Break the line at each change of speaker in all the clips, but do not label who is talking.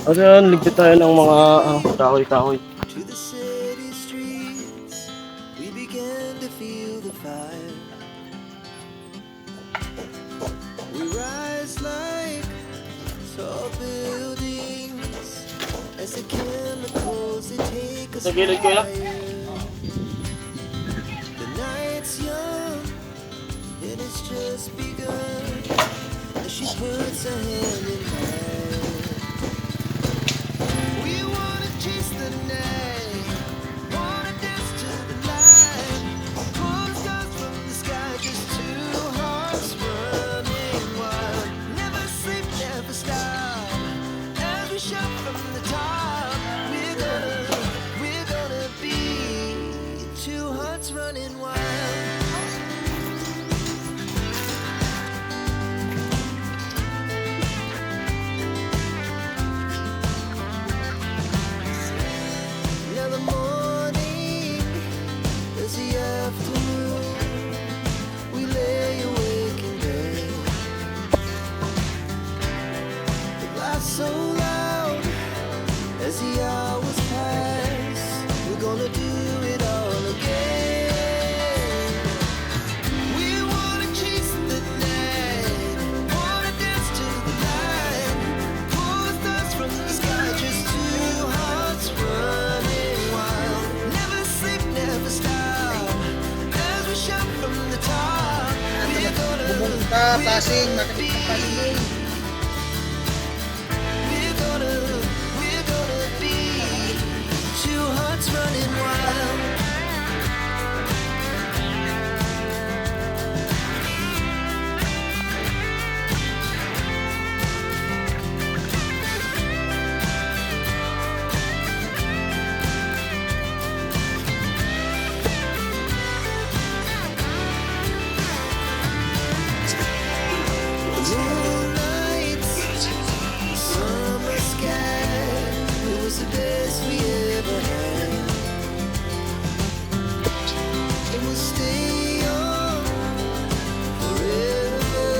At yan, ligpit tayo ng mga kahoy-kahoy.
To the city streets, we began to feel the fire. We rise like tall buildings as the chemicals they take us
Sa gilid ko lang.
higher. The night's young and it's just begun as she puts her hand in mine. We wanna chase the night, wanna dance to the light, pull the stars from the sky, just two hearts running wild. Never sleep, never stop, as we shout from the top. We're gonna be two hearts running wild. Now the morning is the afternoon. We lay awake in bed. The laughs so loud as the hours pass. We're gonna do it all again. We wanna chase the night, wanna dance to the light, pull the stars from the sky, just two hearts running wild. Never sleep, never stop, as we shout from the top. We're
Pumunta Pasig, nakikita Pasig.
we're gonna be two hearts running wild. Moonlights, summer sky, it was the best we ever had. And we'll stay on forever,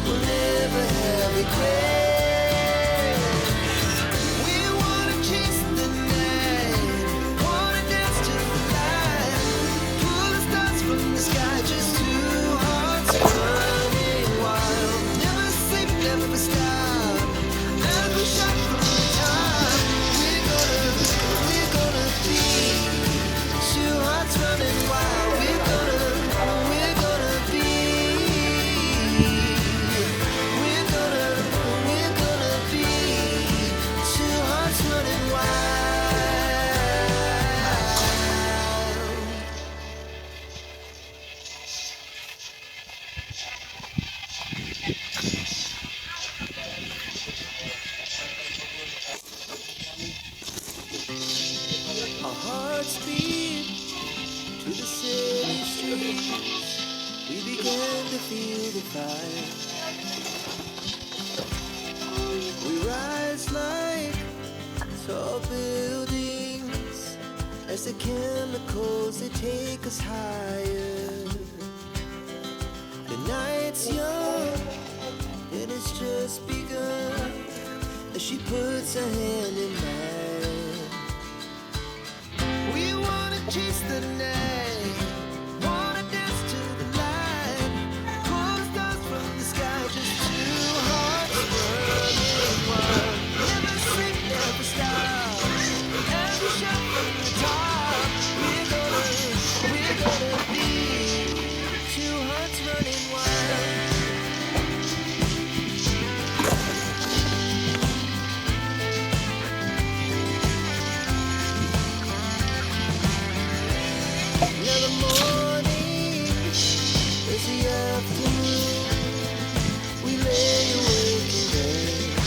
we'll never have regrets. We wanna chase the night, wanna dance to the light, pull the stars from the sky, just two hearts running wild. Never sleep, never stop, as we shout from the top. We're gonna be two hearts running wild. We're gonna be, we're gonna be two hearts running wild. Our hearts beat to the city streets. We began to feel the fire. We rise like tall buildings as the chemicals they take us higher. The night's young and it's just begun as she puts her hand in mine. We wanna chase the night, wanna dance to the light, pull the stars from the sky, just two hearts running wild. Never sleep, never stop, as we shout from the top. We're gonna be two hearts running wild. Now the morning is the afternoon. We lay awake in bed.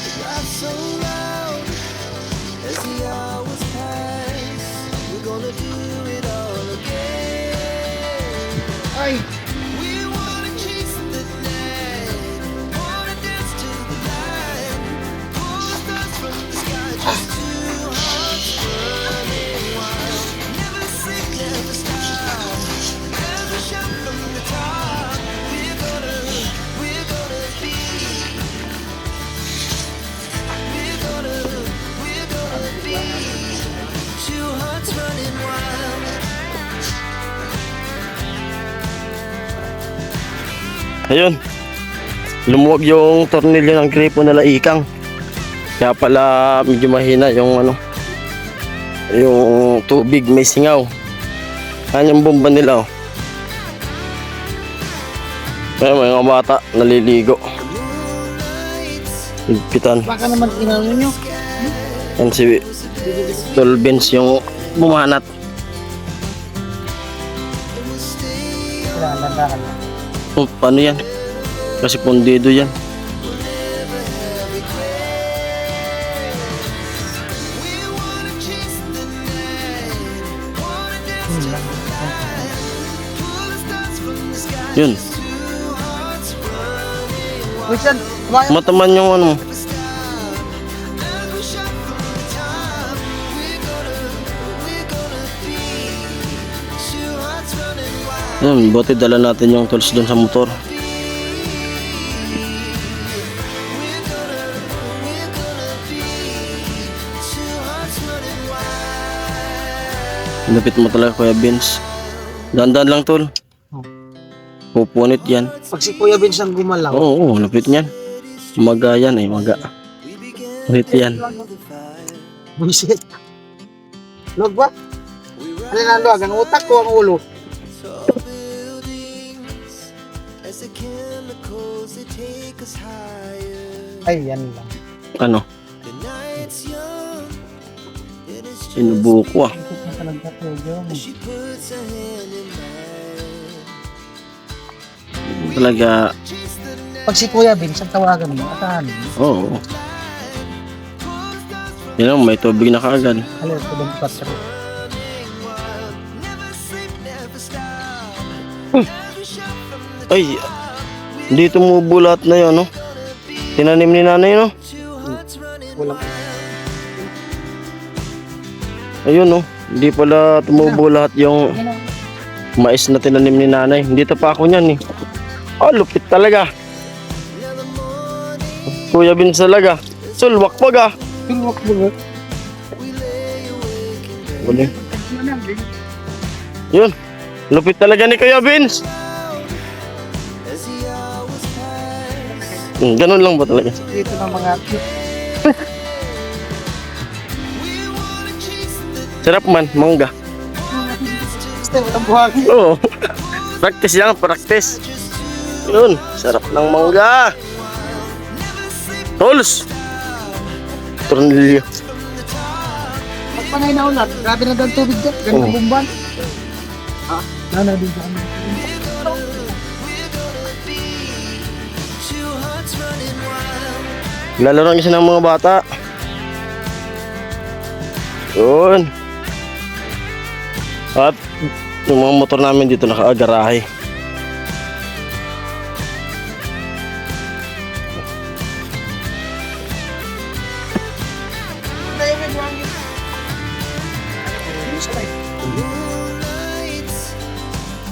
The laughs so loud as the hours pass. We're gonna do it all again.
Ay,
We wanna chase the night, wanna dance to the light, pull the stars from the sky, just two hearts running wild. Never sleep, never stop, as we shout from the top. We're gonna be
Ayun. Lumuwag yung tornilyo ng gripo nila ikang. Kaya pala medyo mahina yung ano. Yung tubig may singaw. Yan yung bomba nila oh. Kaya may mga bata naliligo. Higpitan.
Baka naman inano nyo.
Yan si Tol Benz yung bumanat.
Wala, landakan na.
Oh, paano yan? Kasi pundido yan. Yun.
Uy, San, kumain.
Mataman yung ano. Yun, buti dala natin yung tools doon sa motor. Lapit mo talaga Kuya Vince. Dandan lang tol. Pupunit yan.
Pag si Kuya Vince ang gumalang.
Oo, lapit niyan. Maga yan eh, maga. Pupunit yan.
Buisit. Log ba? Alin ang log? Ang utak ko ang ulo?
As the chemicals they take us higher.
Ay, yan lang.
Ano?
The night's young, it is just
Sinubuko ah.
Ikot na talaga po yun.
she puts her hand in mine.
Talaga,
Chase the night,
Pag si Kuya Vince ang tawagan mo, atahan mo.
oo. Yan lang, may tubig na kaagad.
Alam ko doon patro.
never sleep, never stop. Every shot from the
Ay, dito tumubo lahat na yun, no? Tinanim ni nanay, no?
two hearts running
Walang
Ayun, no? Hindi pala tumubo lahat yung mais na tinanim ni nanay. Dito pa ako niyan, eh. Oh, lupit talaga. Kuya Vince talaga. Sulwak pag ah.
Tulwak mo.
Galing. Yun. Lupit talaga ni Kuya Vince.
as the hours pass.
Ganun lang ba talaga?
Dito ng mga
We wanna chase the
Sarap man, mangga.
step ng buhangin.
Oo. Practice yan, practice. Yun, sarap ng mangga. Tools. Tornilyo.
Pag panay na ulat, grabe na daw ang tubig dyan. Ganun ang
Oo.
bumban. Ah, nanabig ka kami.
two hearts running wild.
Lalaro kasi ng mga bata. Yun. At yung mga motor namin dito nakaagarahe.
Moonlights,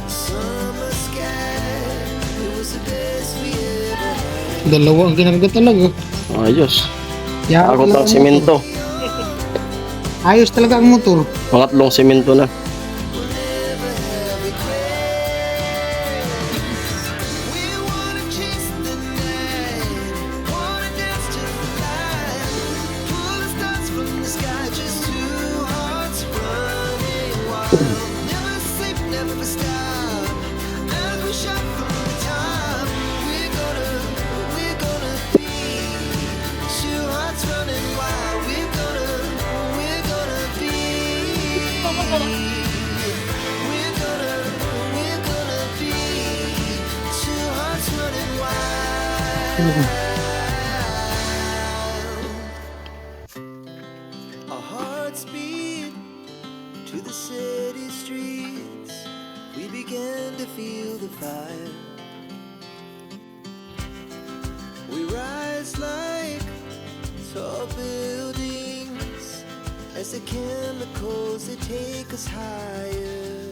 summer sky. It was the best we ever had.
Dalawa ang ginagawa talaga.
Ayos.
Yara
Akot
talaga
ng
ang
simento.
motor. Ayos talaga ang motor.
Pangatlong simento na.
We wanna chase the night, wanna dance to the light, pull the stars from the sky, just two hearts running wild. Never sleep, never stop, as we shot from the top. We're gonna be two hearts running wild. We're gonna be. We're gonna be two hearts running wild. Our hearts beat to the city streets. We began to feel the fire. We rise like tall buildings as the chemicals they take us higher.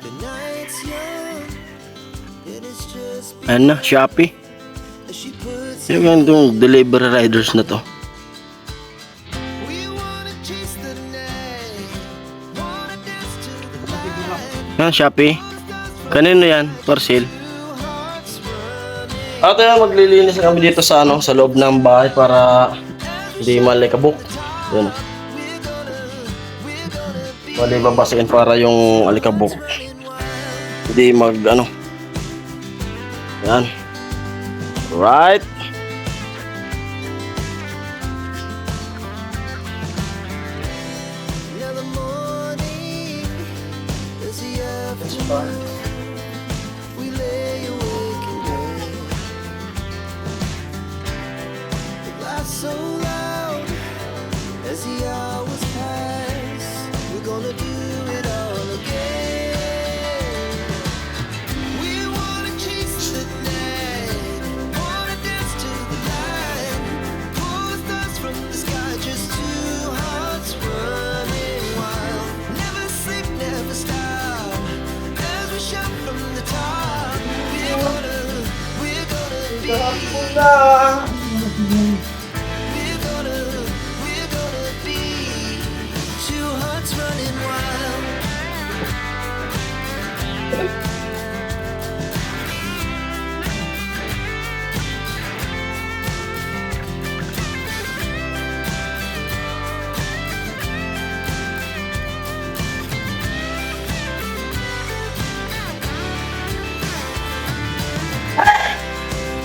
The night's young, and it's just
Ayan na, Shopee.
as she puts.
Yung ganitong delivery riders na to.
We wanna chase the night, wanna dance to the light.
Yan, Shopee. Kanino yan? Parcel.
Two
At ayan, maglilinis kami dito sa ano, sa loob ng bahay para hindi malikabok. Yan. Bali babasahin para yung alikabok. Hindi mag ano. Yan. Right.
Now the morning is the afternoon. We lay awake in bed. The glass so loud as the hours pass. We're gonna do it all again. We wanna chase the night, wanna dance to the light. Pull stars from the sky, just two hearts running wild. Never sleep, never stop. As we shout from the top, we're gonna be. We're gonna be two hearts running wild.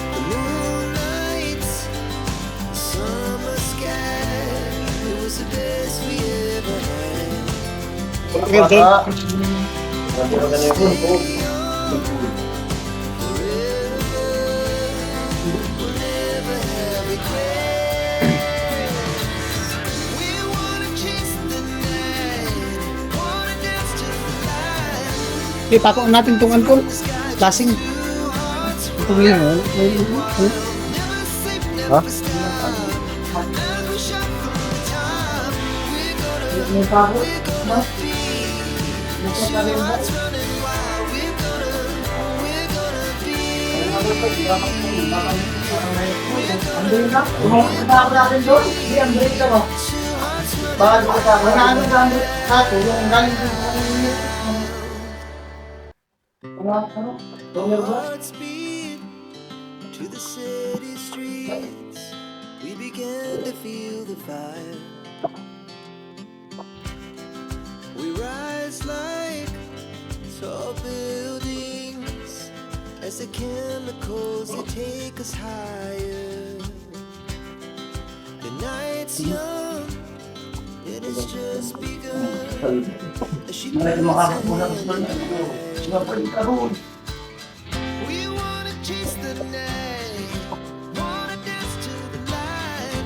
The moonlight, summer sky, it was the best we ever had. We wanna chase the night, wanna dance to the light.
Ipako natin tong ankol. Lasing.
Two hearts
Ito yun.
never sleep,
Huh?
never stop. As we shout from the top, we're gonna be. Two hearts running wild. We're gonna be. Two hearts running hearts beat to the city streets. We began to feel the fire. We rise like tall buildings as the chemicals they take us higher. The night's young, it has just begun. As she puts her hand in mine. We wanna chase the night, wanna dance to the light.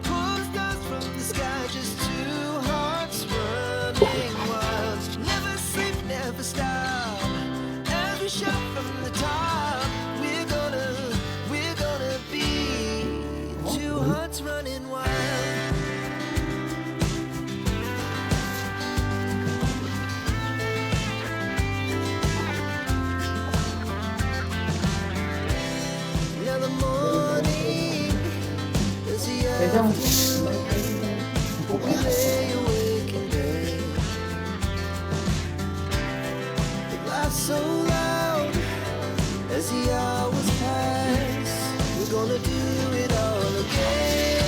Pull stars from the sky, just two hearts running wild. Never sleep, never stop. As we shout from the top, we're gonna be two hearts running wild. Now the morning is the afternoon. We lay awake in bed. The glass so loud as the hours pass. We're gonna do it all again.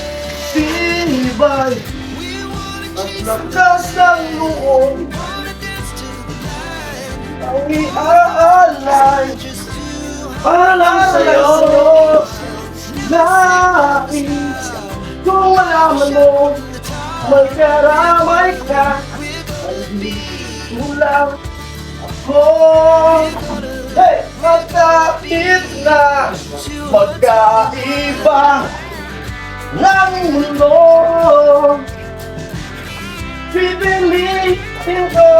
Tibay
We wanna
at
chase
lakas ng loob
wanna dance to the light.
ang iaalay
Just two
para sa'yo. Nais kung malaman mo may karamay ka. Kulang ako. Hey! Magkapit na magkaiba ng mundo. Pipilitin ko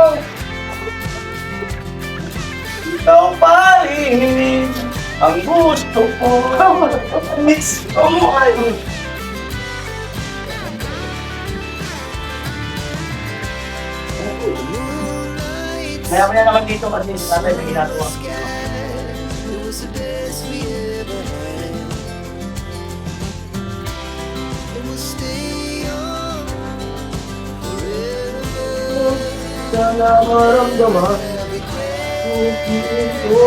ikaw pa rin ang gusto ko. Miss ko mo ay
moonlight.
Maya-maya naman dito kasi tatay may ginagawa.
It was the best we ever had. And we'll stay young forever.
sana maramdaman.
Every breath.
Ito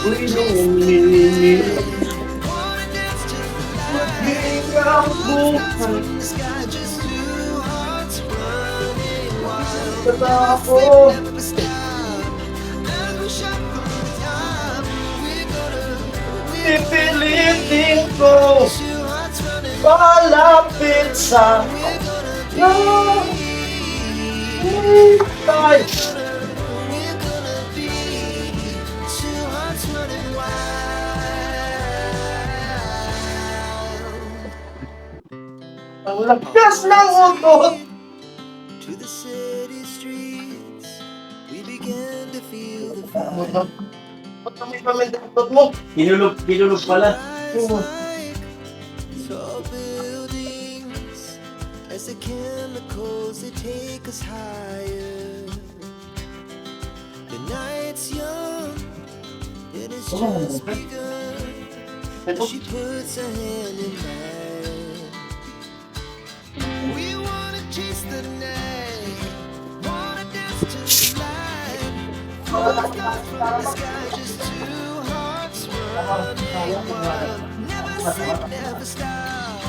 We
Uy, lumili.
Wanna dance to the
Maging ang buhay.
the sky, just two hearts running wild.
Tatapos.
Never stop. As we shot from the top, we're
Pipilitin ko
two hearts running.
palapit sa
We're gonna be.
tayo.
We're gonna be two hearts running wild.
Ang lakas ng utot.
To the city streets, we began to feel the fire.
Ba't naman pamenda ang utot mo? Kinulog pala.
Rise like tall buildings as the chemicals they take us higher. The night's young, it has just begun. She puts her hand in mine. We wanna chase the night, wanna dance to the light. Full stars from the sky, just two hearts running wild. Never sleep, never stop.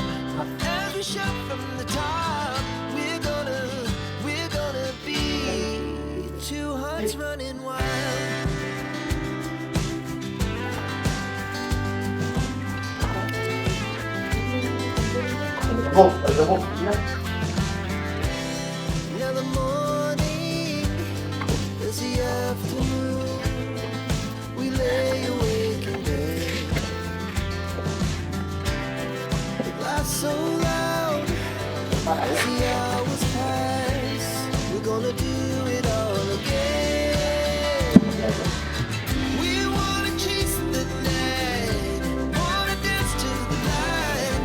As we shout from the top, we're gonna be two hearts running wild.
Alam mo.
Now the morning is the afternoon. We lay awake in bed. Laugh so loud as the hours pass. We're gonna do it all again. We wanna chase the night, wanna dance to the light.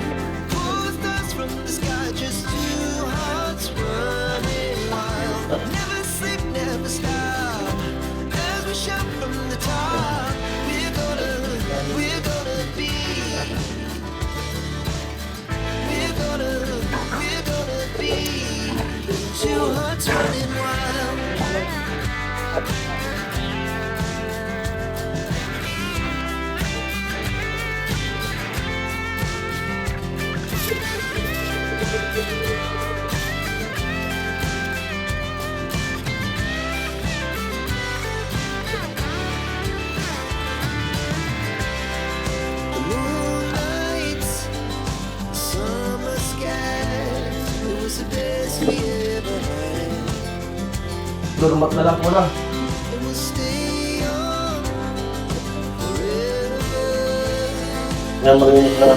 Pull the stars from the sky, just two hearts running wild. Never sleep, never stop. As we shout from the top, we're gonna be. We're gonna be two hearts running wild. The moonlights, summer skies, it was the best we ever had.
Durmat na lang po na.
And we'll stay young forever.
Yan, marinig na.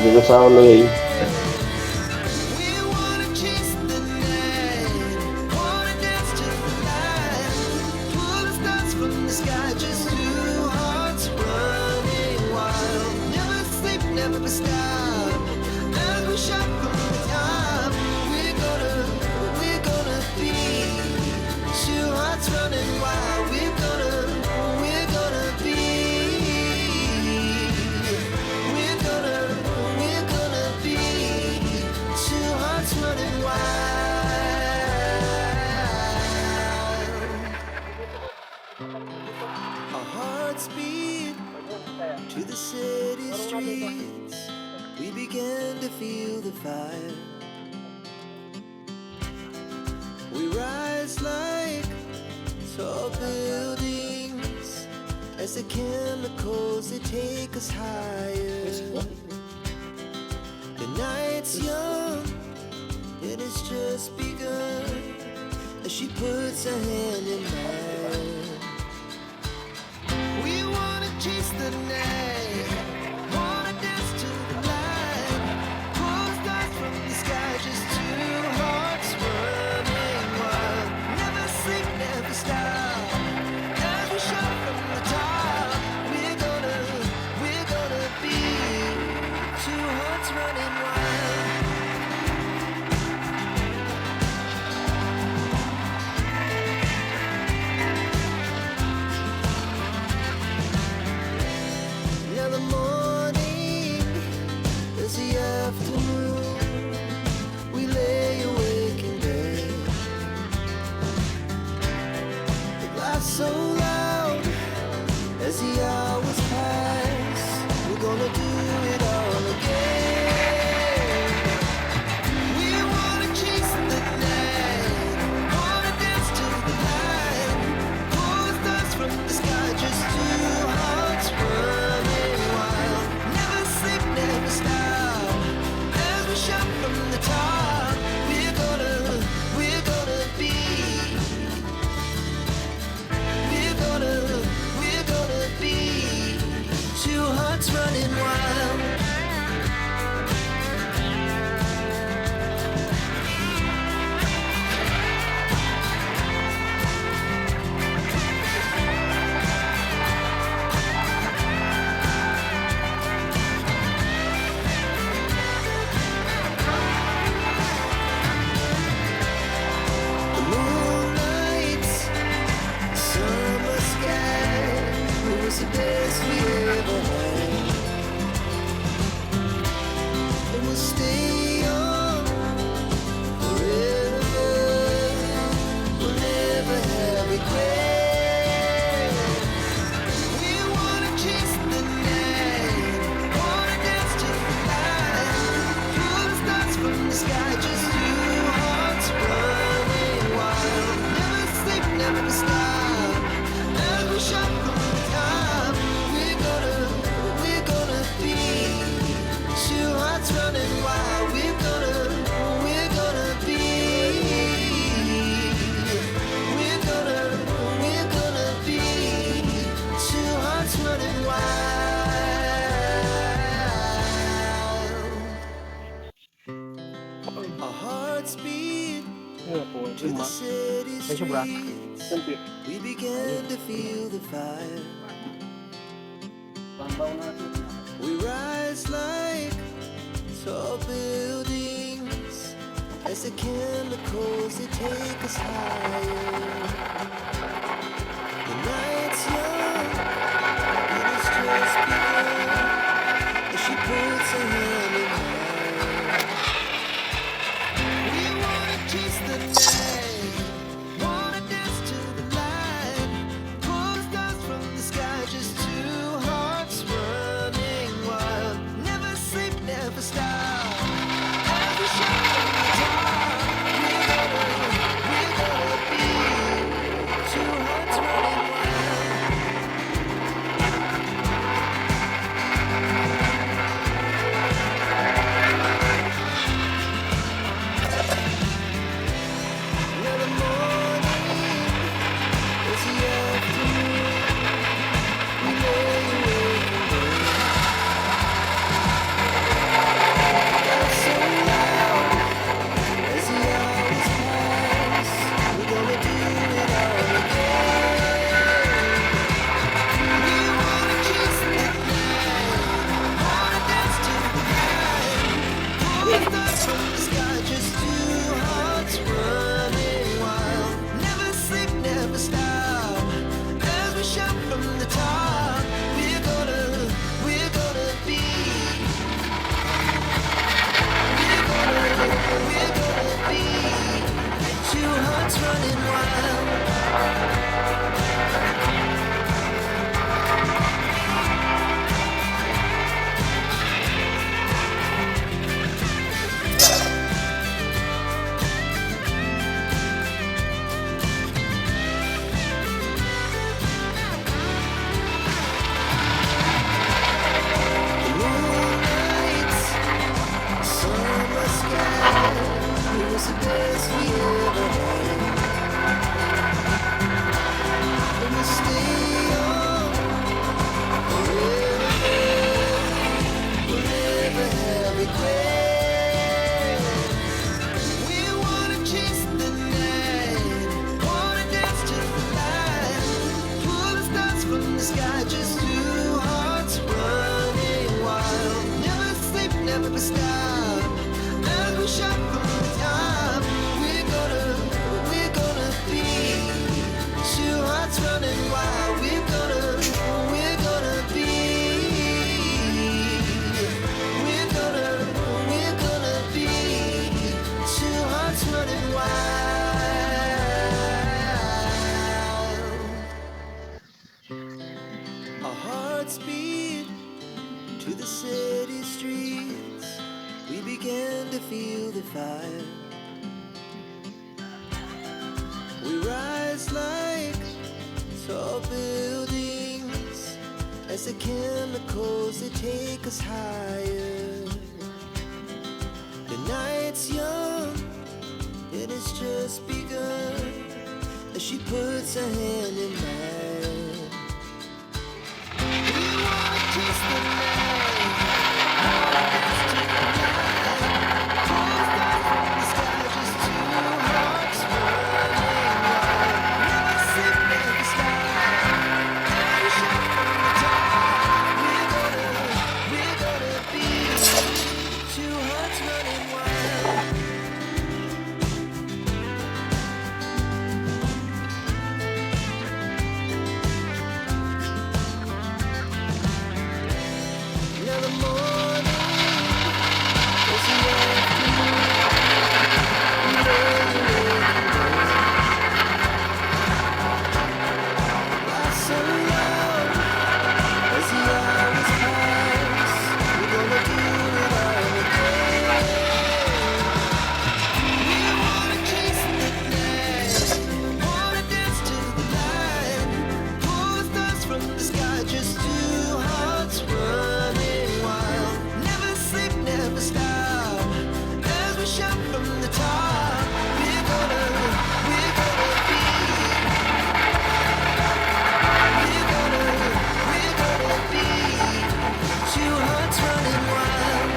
Hindi ko sa ulo eh.
We wanna chase the night, wanna dance to the light. Pull the stars from the sky, just two hearts running wild. Never sleep, never stop. As we shout from the top, we're gonna be two hearts running wild. We're gonna be. We're gonna be two hearts running wild. Our hearts beat to the city streets. We began to feel the fire. We rise like tall buildings as the chemicals they take us higher. The night's young, it has just begun as she puts her hand in mine. We wanna chase the night, wanna dance to the light. Pull stars from the sky, just two hearts running wild. Never sleep, never stop. As we shout from the top, we're gonna be two hearts running wild. gonna do it all again. We wanna chase the night, wanna dance to the light. Pull stars from the sky, just two hearts running wild. Never sleep, never stop. As we shout from the top, we're gonna be. We're gonna be two hearts running wild. The moonlight, summer sky, it was the best we ever had. And we'll stay young forever. We'll never have regrets. We wanna chase the night, wanna dance to the light. Pull the stars from the sky, just two hearts running wild. Never sleep, never stop. As we shout from the top, we're gonna be two hearts running wild. We're gonna be. We're gonna be two hearts running wild. Our hearts beat to the city streets. We began to feel the fire. We rise like tall buildings as the chemicals they take us higher. The night's young and it's just begun as she puts her hand in mine. We wanna chase the night, wanna dance to the light. Pull the stars from the sky, just two hearts running wild. Never sleep, never stop. As we shout from the top, we're gonna be two hearts running wild. Well, the morning is the afternoon. We lay awake and so loud as the hours pass. We're gonna do it all again. We wanna chase the night, wanna dance to the light. Pull the stars from the sky, just two hearts running wild. Never sleep, never stop. As we shout from the top, we're gonna be. We're gonna be two hearts running wild. Moonlight, summer sky, it was the best we ever had. And we'll stay young forever. We'll never have regrets. We wanna chase the night, wanna dance to the light. Pull the stars from the sky, just two hearts running wild. Never sleep, never stop. As we shout from the top, we're gonna be two hearts running wild. We're gonna be. We're gonna be two hearts running wild. Our hearts beat to the city streets, we began to feel the fire. We rise like tall buildings as the chemicals they take us higher. The night's young, and it's just begun as she puts her hand in mine. We wanna kiss the night, pulls down from the sky, just two hearts running wild. Never sleep, never stop. Every shot from the top. We're gonna be two hearts running wild. Now the morning is the afternoon. Lights so loud as the hours pass. We're gonna do it all again. We wanna chase the night, wanna dance to the light. Pull stars from the sky, just two hearts running wild. Never sleep, never stop. As we shout from the top, we're gonna be, we're gonna be two hearts running wild.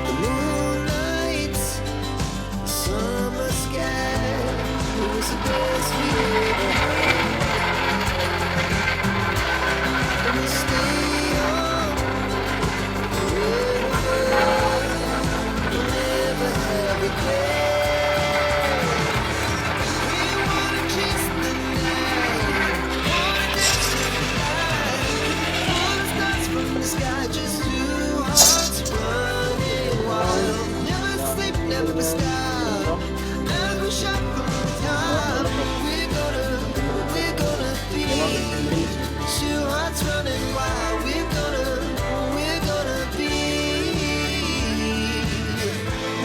The moonlights, summer sky, it was the best we ever had. And we stay on forever, we'll never have regret. We wanna chase the night, wanna dance to the light. Pull the stars from the sky, just two hearts running wild. Never sleep, never stop. As we shout from the top, we're gonna be two hearts running wild. We're gonna be,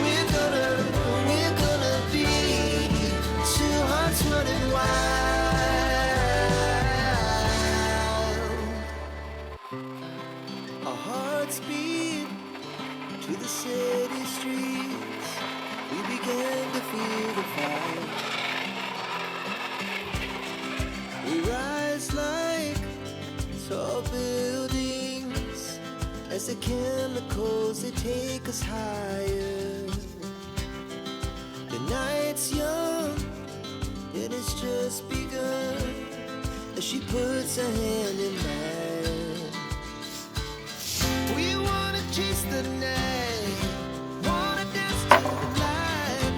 we're gonna be two hearts running wild. Our hearts beat to the city streets. We began to feel the fire. We rise like tall buildings as the chemicals they take us higher. The night's young, and it's just begun as she puts her hand in mine. We wanna chase the night, wanna dance to the light.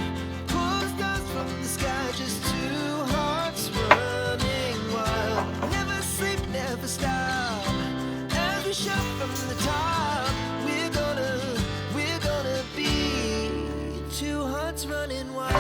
Pull stars from the sky, just two hearts running wild. Never sleep, never stop. As we shout from the top, we're gonna be two hearts running wild.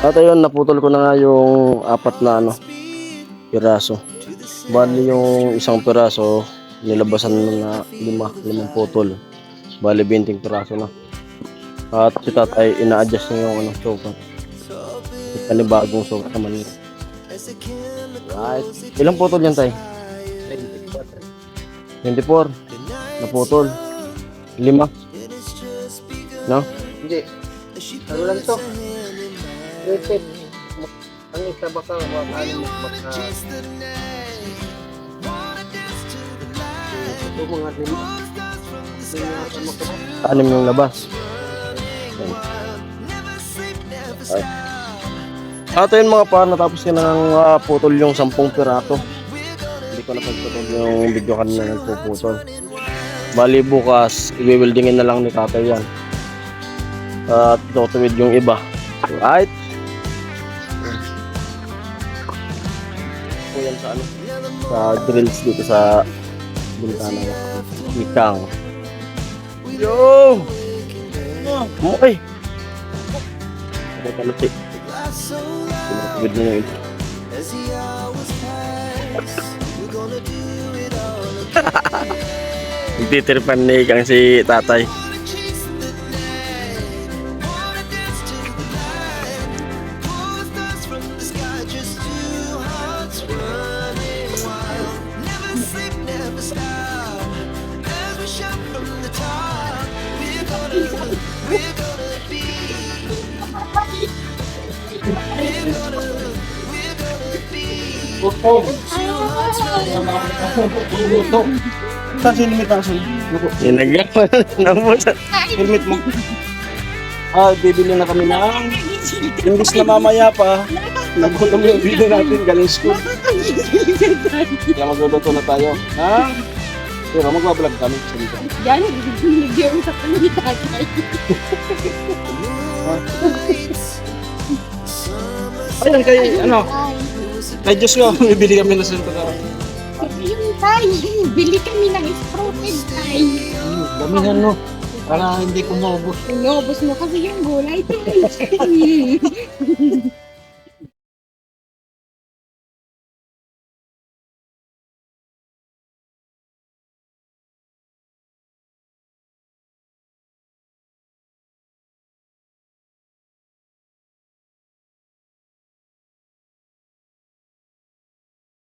At ayun, naputol ko na nga yung apat na piraso. Bali yung isang piraso, nilabasan na limang putol. Bali 20 piraso na. At si tatay, ina-adjust niya yung sukat. Panibagong sukat naman yun. Right. Ilang putol yan, tay? 24. Naputol. 5. No?
Hindi. Ano lang to? Reset. Ang isa baka baka ito mga lima.
Anim yung labas. Ay. At ayun mga par, natapos ko na ng putol yung 10 piraso. Hindi ko napagputol yung video kanina ng puputol. Bali bukas, i-weldingin na lang ni tatay yan. At tutuwid yung iba. Right? Po yan sa sa drills dito sa bintana ng ikang. Yo! Okay. Ada kaluti. Tuwid na yung iba.
As the hours pass, we're gonna do it all again.
Titiripan ni ikang si tatay.
Wanna chase the night, wanna dance to the light. Pull stars from the sky, just two hearts running wild. Never sleep, never stop. As we shout from the top, we're gonna be. We're gonna be
Luto. Saan si limit ang luto?
Inagyan na mo sa
Helmet mo. Bibili na kami ng imbis na mamaya pa, nagutom yung video natin galing school. Kaya magluluto na tayo. Ha? Pero magbablog kami sa dito.
Yan, nag-video sa palitan.
Ayun kay kay Diyos ko, bibili kami ng Santa Clara.
Yung tay, bili kami ng sprouted tay.
Damihan no. Para hindi ko maubos.
Inubos mo kasi yung gulay tay.